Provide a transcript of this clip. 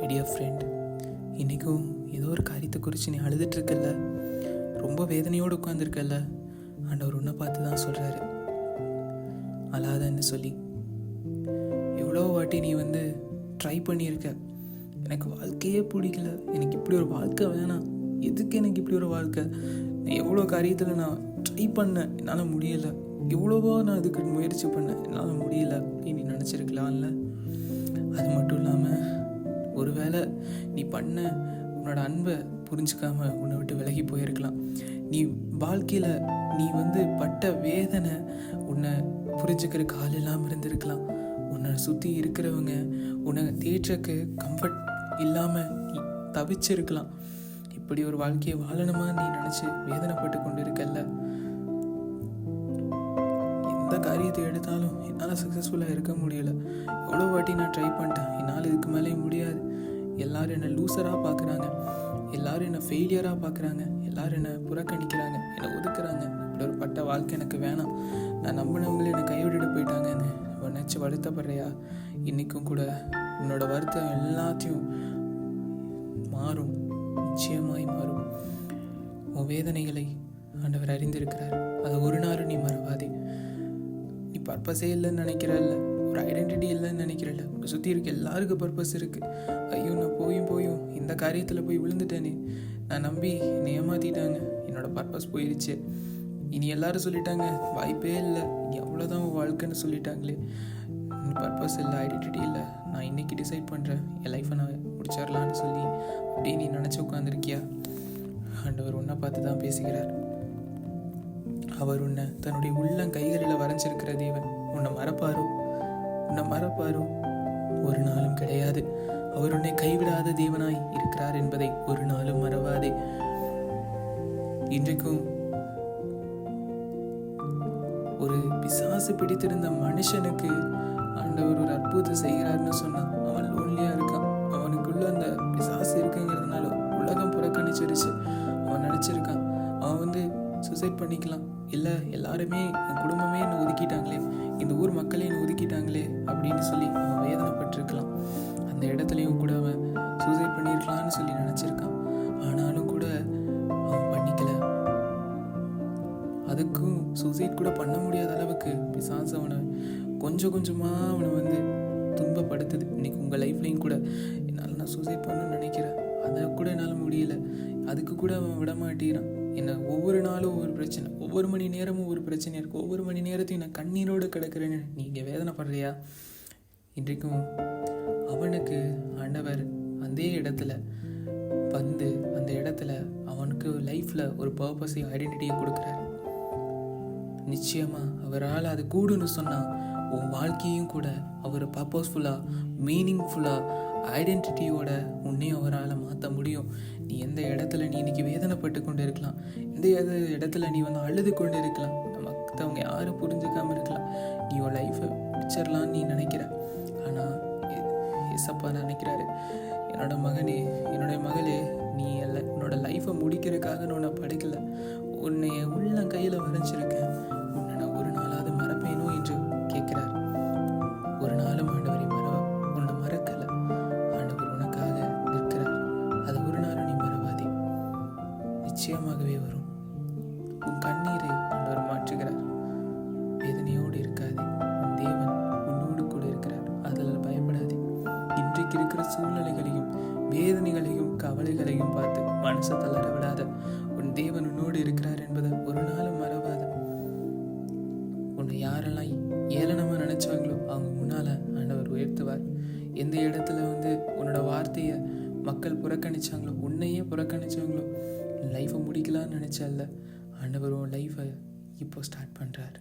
Dear friend, இன்றைக்கும் ஏதோ ஒரு காரியத்தை குறித்து நீ அழுதுட்டுருக்கல்ல, ரொம்ப வேதனையோடு உட்காந்துருக்கல்ல, ஆண்டவர் உன்னை பார்த்து தான் சொல்கிறாரு, அழாதன்னு சொல்லி. எவ்வளோ வாட்டி நீ ட்ரை பண்ணியிருக்க, எனக்கு வாழ்க்கையே பிடிக்கல, எனக்கு இப்படி ஒரு வாழ்க்கை வேணாம், எதுக்கு எனக்கு இப்படி ஒரு வாழ்க்கை, எவ்வளோ காரியத்தில் நான் ட்ரை பண்ணேன், என்னால் முடியலை, எவ்வளவோ நான் அதுக்கு முயற்சி பண்ணேன், என்னால் முடியலை நீ நினச்சிருக்கலாம்ல. அது மட்டும் இல்லாமல் ஒருவேளை நீ பண்ண உன்னோட அன்பை புரிஞ்சுக்காம உன்னை விட்டு விலகி போயிருக்கலாம். நீ வாழ்க்கையில் நீ பட்ட வேதனை உன்னை புரிஞ்சுக்கிறதுக்கு ஆள் இல்லாமல் இருந்திருக்கலாம். உன்னை சுற்றி இருக்கிறவங்க உன்னை தேற்றக்கு கம்ஃபர்ட் இல்லாமல் நீ தவிச்சிருக்கலாம். இப்படி ஒரு வாழ்க்கையை வாழணுமா நீ நினச்சி வேதனைப்பட்டு கொண்டு இருக்கல்ல. எந்த காரியத்தை எடுத்தாலும் என்னால் சக்ஸஸ்ஃபுல்லாக இருக்க முடியலை, எவ்வளோ வாட்டி நான் ட்ரை பண்ணிட்டேன், என்னால் இதுக்கு மேலே முடியாது, எல்லோரும் என்னை லூசராக பார்க்குறாங்க, எல்லோரும் என்னை ஃபெயிலியராக பார்க்குறாங்க, எல்லோரும் என்னை புறக்கணிக்கிறாங்க, என்னை ஒதுக்குறாங்க, இப்படி ஒரு பட்ட வாழ்க்கை எனக்கு வேணாம், நான் நம்பினவங்களே என்னை கைவிட்டுட்டு போயிட்டாங்கன்னு நினச்சி வருத்தப்படுறியா? இன்றைக்கும் கூட உன்னோட வருத்தம் எல்லாத்தையும் மாறும், நிச்சயமாய் மாறும். உன் வேதனைகளை ஆண்டவர் அறிந்திருக்கிறார், அதை ஒரு நாளும் நீ மறவாதே. நீ பர்பஸே இல்லைன்னு நினைக்கிறல்ல, ஒரு ஐடென்டிட்டி இல்லைன்னு நினைக்கிறல்ல, உன்னை சுற்றி இருக்க எல்லாருக்கும் பர்பஸ் இருக்குது. ஐயோ, நான் போயும் இந்த காரியத்தில் போய் விழுந்துட்டேனே, நான் நம்பி என்னை ஏமாற்றிட்டாங்க, என்னோடய பர்பஸ் போயிடுச்சு, இனி எல்லாரும் சொல்லிட்டாங்க வாய்ப்பே இல்லை, இனி அவ்வளோதான் வாழ்க்கைன்னு சொல்லிட்டாங்களே, பர்பஸ் இல்லை, ஐடென்டிட்டி இல்லை, நான் இன்றைக்கி டிசைட் பண்ணுறேன் என் லைஃப்பை நான் முடிச்சிடலான்னு சொல்லி அப்படியே நீ நினச்சி உட்காந்துருக்கியா? ஆண்டவர் உன்னை பார்த்து தான் பேசுகிறார். அவர் உன்னை தன்னுடைய உள்ளங்கைகளில் வரைஞ்சிருக்கிற தேவன். உன்னை மறப்பாரோ? ஒரு நாளும் கிடையாது. அவர் உன்னை கைவிடாத தேவனாய் இருக்கிறார் என்பதை ஒரு நாளும் மறவாதே. இன்றைக்கும் ஒரு பிசாசு பிடித்திருந்த மனுஷனுக்கு ஆண்டவர் ஒரு அற்புதம் செய்கிறார்னு சொன்னான். அவன் லோன்லியா இருக்கான், அவனுக்குள்ள அந்த பிசாசு இருக்குங்கிறதுனால உலகம் புறக்கணிச்சிருச்சு. அவன் நினைச்சிருக்கான் அவன் சூசைட் பண்ணிக்கலாம், இல்லை எல்லாருமே என் குடும்பமே என்னை ஒதுக்கிட்டாங்களே, இந்த ஊர் மக்களே என்னை ஒதுக்கிட்டாங்களே அப்படின்னு சொல்லி அவன் வேதனைப்பட்டிருக்கலாம். அந்த இடத்துலையும் கூட அவன் சூசைட் பண்ணியிருக்கலான்னு சொல்லி நினச்சிருக்கான். ஆனாலும் கூட அவன் பண்ணிக்கல. அதுக்கும் சூசைட் கூட பண்ண முடியாத அளவுக்கு பிசாசு அவனை கொஞ்சமாக அவனை துன்பப்படுத்துது. இன்னைக்கு உங்கள் லைஃப்லையும் கூட என்னால் நான் சூசைட் பண்ணணும்னு நினைக்கிறேன், அதை கூட என்னால் முடியல, அதுக்கு கூட அவன் விட மாட்டேறான். என்ன ஒவ்வொரு நாளும் ஒவ்வொரு பிரச்சனை, ஒவ்வொரு மணி நேரமும் ஒரு பிரச்சனை இருக்குது, ஒவ்வொரு மணி நேரத்தையும் நான் கண்ணீரோடு கிடக்கிறேன்னு நீங்கள் வேதனைப்படுறியா? இன்றைக்கும் அவனுக்கு ஆண்டவர் அந்த இடத்துல அந்த இடத்துல அவனுக்கு லைஃப்பில் ஒரு பர்பஸை ஐடென்டிட்டியை கொடுக்குறாரு. நிச்சயமாக அவரால் அது கூடுன்னு சொன்னால் உன் வாழ்க்கையும் கூட அவர் பர்பஸ்ஃபுல்லாக, மீனிங்ஃபுல்லாக, ஐடென்டிட்டியோட உன்னையும் அவரால் மாற்ற முடியும். நீ எந்த இடத்துல நீ இன்னைக்கு வேதனைப்பட்டு கொண்டு இருக்கலாம், எந்த இடத்துல நீ அழுது கொண்டு இருக்கலாம், மற்றவங்க யாரும் புரிஞ்சுக்காமல் இருக்கலாம், நீ உன் லைஃப்பை பிடிச்சிடலான்னு நீ நினைக்கிற. ஆனால் ஏசப்பா நினைக்கிறாரு, என்னோட மகனே, என்னுடைய மகளே, நீ உன்னோட லைஃப்பை முடிக்கிறதுக்காக நான் உன்னை படைக்கலை, உன்னை உள்ள கையில் வரைஞ்சிருக்கேன், உன்னை நான் ஒரு நாளாவது மறப்பேனோ என்று கேட்குறார். ஒரு நாளும் ஆண்டவரை உன்னை மறக்கலை. ஆண்டவர் உனக்காக நிற்கிறார். அதை ஒரு நாளும் நீ மறவாதே, நிச்சயமாகவே வரும். உன் கண்ணீரை ஆண்டவர் மாற்றுகிறார். வேதனையோடு இருக்காதே, உன் தேவன் உன்னோடு கூட இருக்கிறார், அதில் பயப்படாதே. இன்றைக்கு இருக்கிற சூழ்நிலைகளையும் வேதனைகளையும் கவலைகளையும் பார்த்து மனசை தளர விடாத. உன் தேவன் உன்னோடு இருக்கிறார் என்பதை ஒரு நாளும் மறவாத. உன்னை யாரெல்லாம் ஏளனமாக நினைச்சாங்களோ அவங்க முன்னால் ஆண்டவர் உயர்த்துவார். எந்த இடத்துல உன்னோட வார்த்தையை மக்கள் புறக்கணிச்சாங்களோ, உன்னையே புறக்கணிச்சாங்களோ, லைஃப்பை முடிக்கலான்னு நினச்சல்ல, ஆண்டவர் உன் லைஃப்பை இப்போ ஸ்டார்ட் பண்ணுறாரு.